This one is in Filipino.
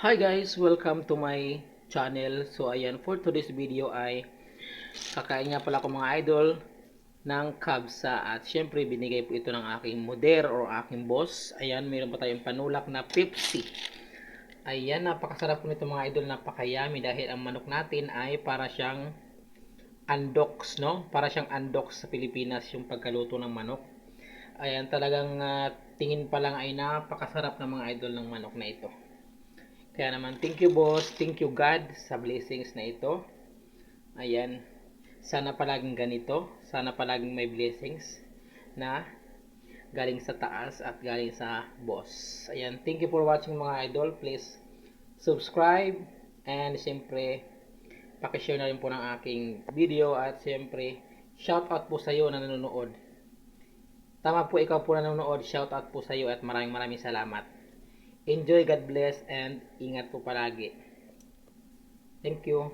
Hi guys, welcome to my channel. So ayan, for today's video ay kakain nga pala ko mga idol ng kabsa at syempre binigay po ito ng aking moder o aking boss. Ayan, mayroon pa tayong panulak na Pepsi. Ayan, napakasarap po nito mga idol, napakayami dahil ang manok natin ay para siyang andox, no? Para siyang andox sa Pilipinas yung pagkaluto ng manok. Ayan, talagang tingin pa lang ay napakasarap ng mga idol ng manok na ito. Kaya naman, thank you boss, thank you God sa blessings na ito. Ayan, sana palaging ganito, sana palaging may blessings na galing sa taas at galing sa boss. Ayan, thank you for watching mga idol. Please subscribe and siyempre pakishare na rin po ng aking video at siyempre shout out po sa iyo na nanonood. Tama po, ikaw po na nanonood, shout out po sa iyo at maraming salamat. Enjoy, God bless, and ingat po palagi. Thank you.